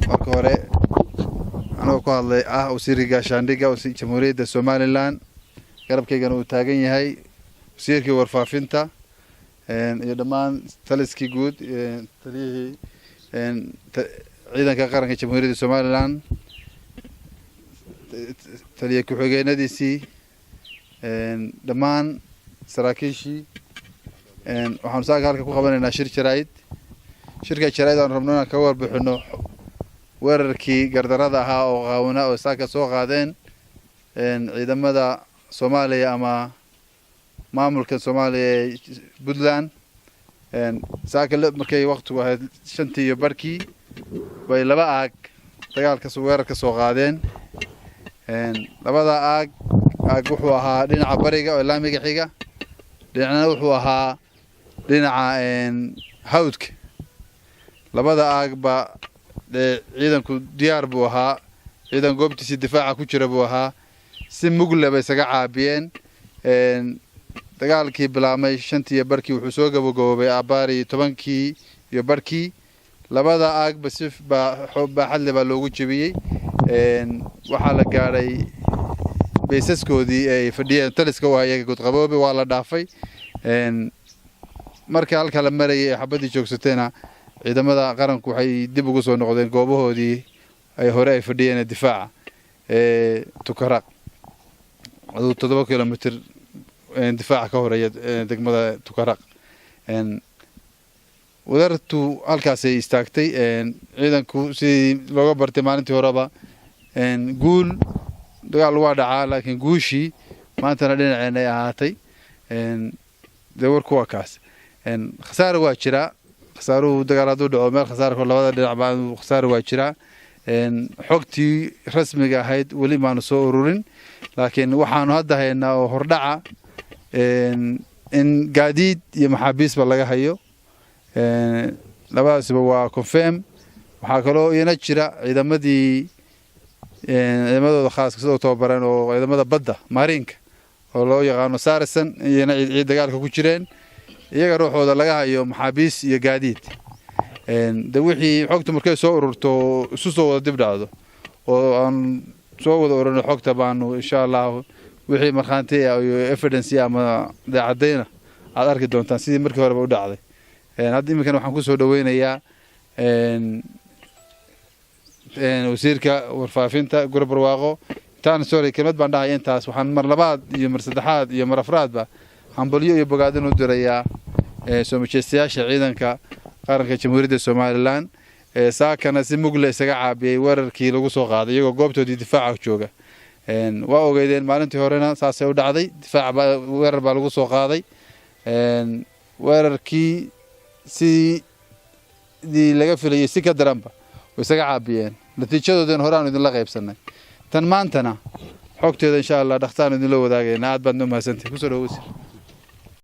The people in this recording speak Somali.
marka hore anoo ku hadlay wasiirka gaashaandhigga jamhuuriyadda Somaliland garabkaygana uu taagan yahay wasiirkii warfaafinta iyo dhammaan taliskii guud taliyihii ciidanka qaranka jamhuuriyadda Somaliland taliye ku-xigeenadiisii dhammaan saraakiishii waxaan saaka halka ku qabanaynaa shirka jaraa'id aan rabno inaan ka warbixino weerarkii gardarada ahaa oo qaawna oo saaka soo qaadeen ciidamada Soomaaliya ama maamulka Soomaaliya Puntland saaka markay waqtigu ahayd 5:00 bay laba aag dagaalka weerarka soo qaadeen labada aag wuxuu ahaa dhinaca bariga oo laamiga xiga dhinacna wuxuu ahaa dhinaca hawdka labada aag ba ciidanku diyaar buu ahaa ciidan goobtiisa difaaca ku jira buu ahaa si mugle bay isaga caabiyeen dagaalkii bilaamay 5:00 wuxuu soo gabagaboobay abaari 10:00 labada aag ba si baaxad leh baa loogu jabiyay waxaa la gaaray beesaskoodii ay fadhiyeen taliska waayay god qaboobe waa la dhaafay marka halka la marayay xabadii joogsateena ciidamada qaranku waxay dib ugu soo noqdeen goobahoodii ay hore ay fadhiyeen difaaca Tukaraq 7 kilomitir difaaca ka horeeya degmada Tukaraq wadartu halkaas ay istaagtay ciidanku si looga bartay maalintii horeba guul dagaal waa dhacaa laakiin guushii maantana dhinaceena ay ahaatay warku waa kaas khasaar waa jira khasaaruhu dagaaladu dhaco meel khasaar ko labada dhinac baa khasaar waa jira xogtii rasmiga ahayd wali maanu soo ururin laakiin waxaanu hadda haynaa oo hordhaca in gaadiid iyo maxaabiisba laga hayo labadaasba waa confirm waxaa kaloo iyana jira ciidamadooda khaaska sidoo tababaran oo ciidamada badda marinka oo loo yaqaano Saracen iyana dagaalka ku jireen iyaga ruuxooda laga hayo maxaabiis iyo gaadiid wixii xogta markay soo ururto isu soo wada dib dhacdo oo aan soo wada ururno xogta baanu insha Allah wixii marxaanti iyo evidence ama cadeyna aad arki doontaan sidii markii hore u dhacday hadda iminkan waxaan ku soo dhaweynayaa wasiirka warfaafinta Gurub Barwaaqo taan sorry kelmad baan dhahay intaas waxaan mar labaad iyo mar saddexaad iyo mar afraadba hambalyo iyo bogaadin u dirayaa soo majeestayaasha ciidanka qaranka jamhuuriyadda Somaliland saakana si mugle isaga caabiyay weerarkii lagu soo qaaday iyagoo goobtoodii difaaca jooga waa ogeydeen maalintii horena saasay u dhacday difaaca weerar baa lagu soo qaaday weerarkii sidii laga filayay si ka daranba way isaga caabiyeen natiijadoodana hore aan idinla qaybsanay tan maantana xogteeda insha Allah dhakhtaan idinla wadaagayna aad baad u mahadsantahay ku soo dhawaysay